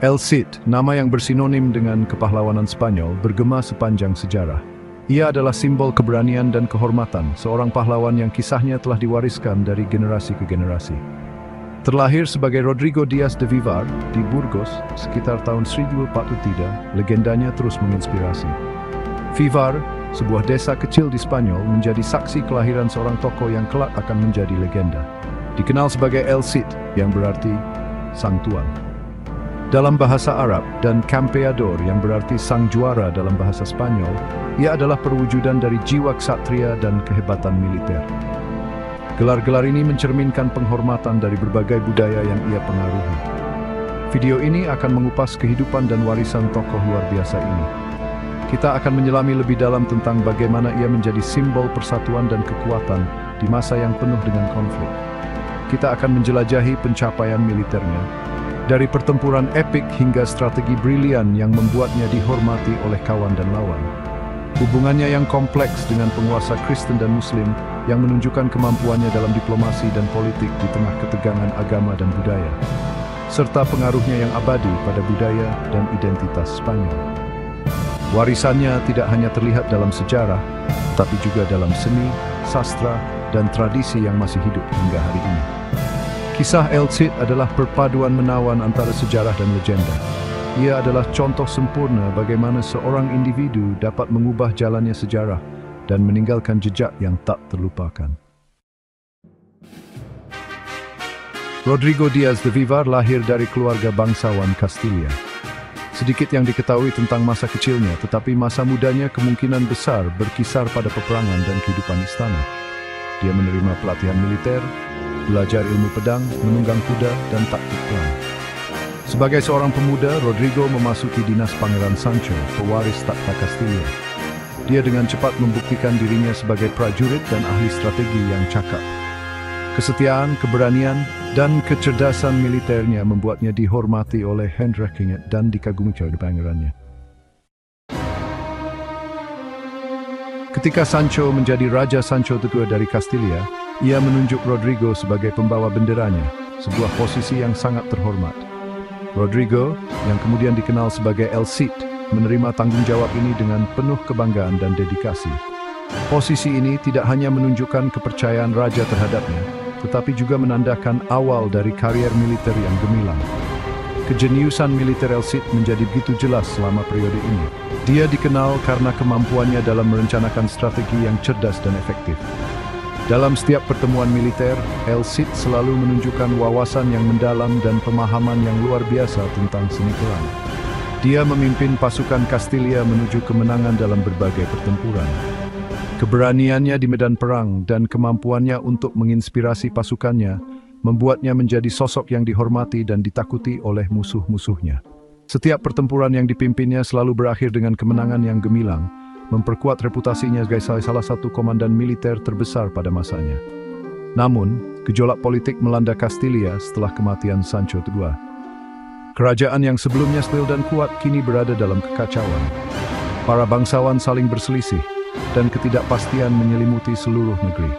El Cid, nama yang bersinonim dengan kepahlawanan Spanyol, bergema sepanjang sejarah. Ia adalah simbol keberanian dan kehormatan, seorang pahlawan yang kisahnya telah diwariskan dari generasi ke generasi. Terlahir sebagai Rodrigo Díaz de Vivar di Burgos sekitar tahun 1043, legendanya terus menginspirasi. Vivar, sebuah desa kecil di Spanyol, menjadi saksi kelahiran seorang tokoh yang kelak akan menjadi legenda. Dikenal sebagai El Cid, yang berarti Sang Tuan dalam bahasa Arab, dan Campeador yang berarti sang juara dalam bahasa Spanyol. Ia adalah perwujudan dari jiwa ksatria dan kehebatan militer. Gelar-gelar ini mencerminkan penghormatan dari berbagai budaya yang ia pengaruhi. Video ini akan mengupas kehidupan dan warisan tokoh luar biasa ini. Kita akan menyelami lebih dalam tentang bagaimana ia menjadi simbol persatuan dan kekuatan di masa yang penuh dengan konflik. Kita akan menjelajahi pencapaian militernya, dari pertempuran epik hingga strategi brilian yang membuatnya dihormati oleh kawan dan lawan. Hubungannya yang kompleks dengan penguasa Kristen dan Muslim yang menunjukkan kemampuannya dalam diplomasi dan politik di tengah ketegangan agama dan budaya, serta pengaruhnya yang abadi pada budaya dan identitas Spanyol. Warisannya tidak hanya terlihat dalam sejarah, tapi juga dalam seni, sastra, dan tradisi yang masih hidup hingga hari ini. Kisah El Cid adalah perpaduan menawan antara sejarah dan legenda. Ia adalah contoh sempurna bagaimana seorang individu dapat mengubah jalannya sejarah dan meninggalkan jejak yang tak terlupakan. Rodrigo Díaz de Vivar lahir dari keluarga bangsawan Castilla. Sedikit yang diketahui tentang masa kecilnya, tetapi masa mudanya kemungkinan besar berkisar pada peperangan dan kehidupan istana. Dia menerima pelatihan militer, belajar ilmu pedang, menunggang kuda, dan taktik perang. Sebagai seorang pemuda, Rodrigo memasuki dinas Pangeran Sancho, pewaris takhta Castilla. Dia dengan cepat membuktikan dirinya sebagai prajurit dan ahli strategi yang cakap. Kesetiaan, keberanian, dan kecerdasan militernya membuatnya dihormati oleh Hendrik dan dikagumi oleh pangerannya. Ketika Sancho menjadi Raja Sancho II dari Castilla, ia menunjuk Rodrigo sebagai pembawa benderanya, sebuah posisi yang sangat terhormat. Rodrigo, yang kemudian dikenal sebagai El Cid, menerima tanggung jawab ini dengan penuh kebanggaan dan dedikasi. Posisi ini tidak hanya menunjukkan kepercayaan raja terhadapnya, tetapi juga menandakan awal dari karier militer yang gemilang. Kejeniusan militer El Cid menjadi begitu jelas selama periode ini. Dia dikenal karena kemampuannya dalam merencanakan strategi yang cerdas dan efektif. Dalam setiap pertemuan militer, El Cid selalu menunjukkan wawasan yang mendalam dan pemahaman yang luar biasa tentang seni perang. Dia memimpin pasukan Castilla menuju kemenangan dalam berbagai pertempuran. Keberaniannya di medan perang dan kemampuannya untuk menginspirasi pasukannya membuatnya menjadi sosok yang dihormati dan ditakuti oleh musuh-musuhnya. Setiap pertempuran yang dipimpinnya selalu berakhir dengan kemenangan yang gemilang, memperkuat reputasinya sebagai salah satu komandan militer terbesar pada masanya. Namun, gejolak politik melanda Castilla setelah kematian Sancho II. Kerajaan yang sebelumnya stabil dan kuat kini berada dalam kekacauan. Para bangsawan saling berselisih, dan ketidakpastian menyelimuti seluruh negeri.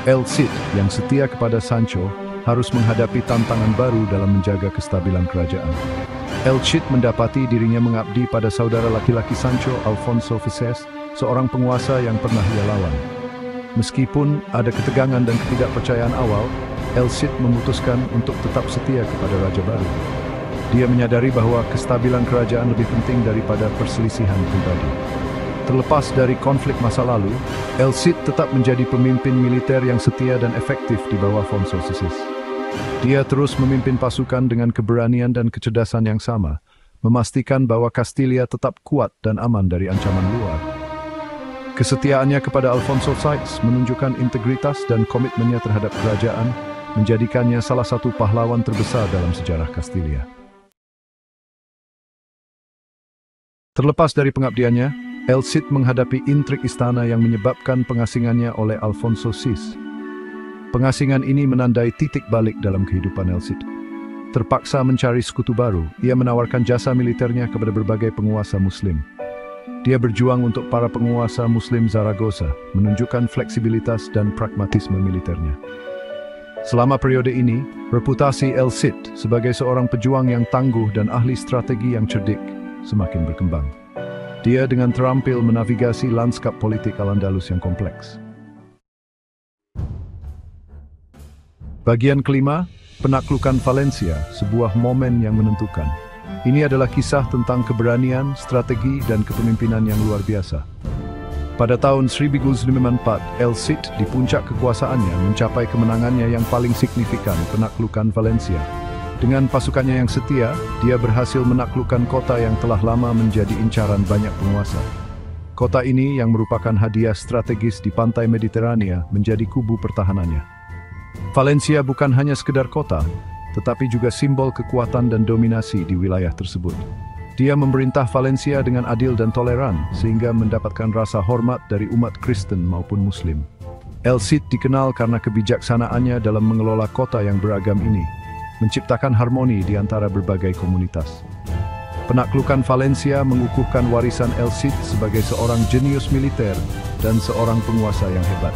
El Cid, yang setia kepada Sancho, harus menghadapi tantangan baru dalam menjaga kestabilan kerajaan. El Cid mendapati dirinya mengabdi pada saudara laki-laki Sancho, Alfonso Vices, seorang penguasa yang pernah ia lawan. Meskipun ada ketegangan dan ketidakpercayaan awal, El Cid memutuskan untuk tetap setia kepada raja baru. Dia menyadari bahwa kestabilan kerajaan lebih penting daripada perselisihan pribadi. Terlepas dari konflik masa lalu, El Cid tetap menjadi pemimpin militer yang setia dan efektif di bawah Alfonso Vices. Dia terus memimpin pasukan dengan keberanian dan kecerdasan yang sama, memastikan bahwa Castilla tetap kuat dan aman dari ancaman luar. Kesetiaannya kepada Alfonso Vices menunjukkan integritas dan komitmennya terhadap kerajaan, menjadikannya salah satu pahlawan terbesar dalam sejarah Castilla. Terlepas dari pengabdiannya, El Cid menghadapi intrik istana yang menyebabkan pengasingannya oleh Alfonso Vices. Pengasingan ini menandai titik balik dalam kehidupan El Cid. Terpaksa mencari sekutu baru, ia menawarkan jasa militernya kepada berbagai penguasa Muslim. Dia berjuang untuk para penguasa Muslim Zaragoza, menunjukkan fleksibilitas dan pragmatisme militernya. Selama periode ini, reputasi El Cid sebagai seorang pejuang yang tangguh dan ahli strategi yang cerdik semakin berkembang. Dia dengan terampil menavigasi lanskap politik Al-Andalus yang kompleks. Bagian kelima, penaklukan Valencia, sebuah momen yang menentukan. Ini adalah kisah tentang keberanian, strategi, dan kepemimpinan yang luar biasa. Pada tahun 1054, El Cid di puncak kekuasaannya mencapai kemenangannya yang paling signifikan, penaklukan Valencia. Dengan pasukannya yang setia, dia berhasil menaklukkan kota yang telah lama menjadi incaran banyak penguasa. Kota ini yang merupakan hadiah strategis di pantai Mediterania menjadi kubu pertahanannya. Valencia bukan hanya sekedar kota, tetapi juga simbol kekuatan dan dominasi di wilayah tersebut. Dia memerintah Valencia dengan adil dan toleran, sehingga mendapatkan rasa hormat dari umat Kristen maupun Muslim. El Cid dikenal karena kebijaksanaannya dalam mengelola kota yang beragam ini, menciptakan harmoni di antara berbagai komunitas. Penaklukan Valencia mengukuhkan warisan El Cid sebagai seorang jenius militer dan seorang penguasa yang hebat.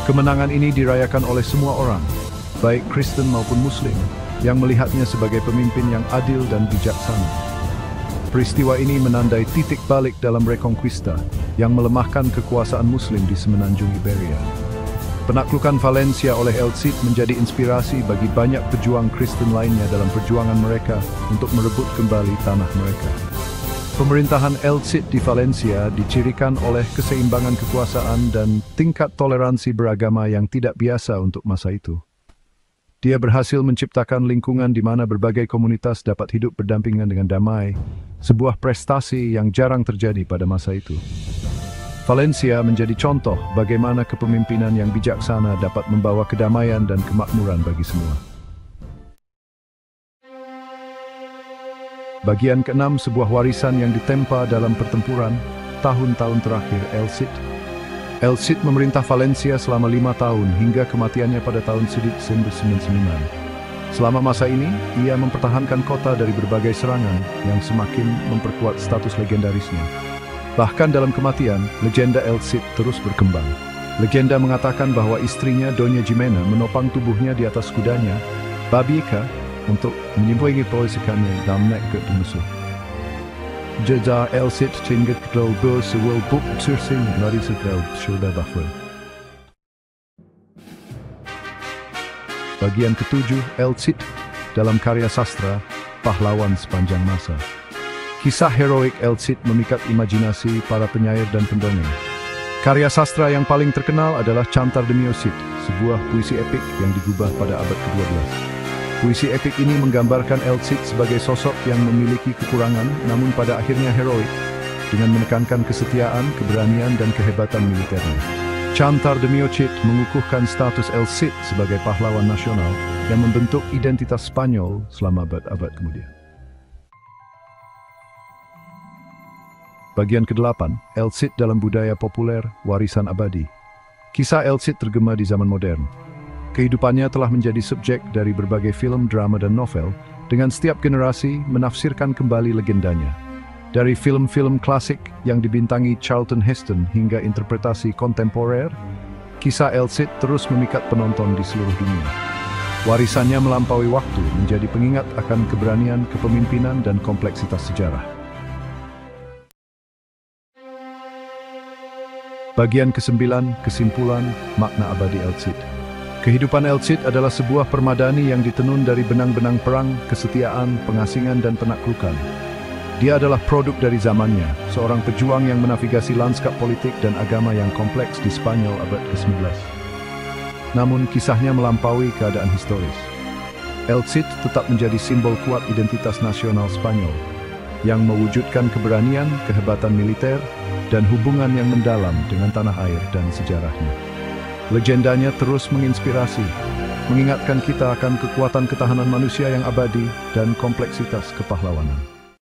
Kemenangan ini dirayakan oleh semua orang, baik Kristen maupun Muslim, yang melihatnya sebagai pemimpin yang adil dan bijaksana. Peristiwa ini menandai titik balik dalam Reconquista yang melemahkan kekuasaan Muslim di semenanjung Iberia. Penaklukan Valencia oleh El Cid menjadi inspirasi bagi banyak pejuang Kristen lainnya dalam perjuangan mereka untuk merebut kembali tanah mereka. Pemerintahan El Cid di Valencia dicirikan oleh keseimbangan kekuasaan dan tingkat toleransi beragama yang tidak biasa untuk masa itu. Dia berhasil menciptakan lingkungan di mana berbagai komunitas dapat hidup berdampingan dengan damai, sebuah prestasi yang jarang terjadi pada masa itu. Valencia menjadi contoh bagaimana kepemimpinan yang bijaksana dapat membawa kedamaian dan kemakmuran bagi semua. Bagian keenam, sebuah warisan yang ditempa dalam pertempuran tahun-tahun terakhir El Cid. El Cid memerintah Valencia selama 5 tahun hingga kematiannya pada tahun 1099. Selama masa ini, ia mempertahankan kota dari berbagai serangan yang semakin memperkuat status legendarisnya. Bahkan dalam kematian, legenda El Cid terus berkembang. Legenda mengatakan bahwa istrinya Doña Jimena menopang tubuhnya di atas kudanya, Babieca, untuk menyembuhi polisikannya dalam naik ke musuh. Jeda El Cid tinggal global sewel buk sursing nari segel sudah buffer. Bagian ketujuh, El Cid dalam karya sastra, pahlawan sepanjang masa. Kisah heroik El Cid memikat imajinasi para penyair dan pendongeng. Karya sastra yang paling terkenal adalah Cantar de Mio Cid, sebuah puisi epik yang digubah pada abad ke-12. Puisi epik ini menggambarkan El Cid sebagai sosok yang memiliki kekurangan namun pada akhirnya heroik, dengan menekankan kesetiaan, keberanian, dan kehebatan militernya. Cantar de Mio Cid mengukuhkan status El Cid sebagai pahlawan nasional yang membentuk identitas Spanyol selama abad-abad kemudian. Bagian ke-8, El Cid dalam budaya populer, warisan abadi. Kisah El Cid tergema di zaman modern. Kehidupannya telah menjadi subjek dari berbagai film, drama, dan novel, dengan setiap generasi menafsirkan kembali legendanya. Dari film-film klasik yang dibintangi Charlton Heston hingga interpretasi kontemporer, kisah El Cid terus memikat penonton di seluruh dunia. Warisannya melampaui waktu menjadi pengingat akan keberanian, kepemimpinan, dan kompleksitas sejarah. Bagian ke-9, kesimpulan, makna abadi El Cid. Kehidupan El Cid adalah sebuah permadani yang ditenun dari benang-benang perang, kesetiaan, pengasingan, dan penaklukan. Dia adalah produk dari zamannya, seorang pejuang yang menavigasi lanskap politik dan agama yang kompleks di Spanyol abad ke-19. Namun kisahnya melampaui keadaan historis. El Cid tetap menjadi simbol kuat identitas nasional Spanyol, yang mewujudkan keberanian, kehebatan militer, dan hubungan yang mendalam dengan tanah air dan sejarahnya. Legendanya terus menginspirasi, mengingatkan kita akan kekuatan ketahanan manusia yang abadi dan kompleksitas kepahlawanan.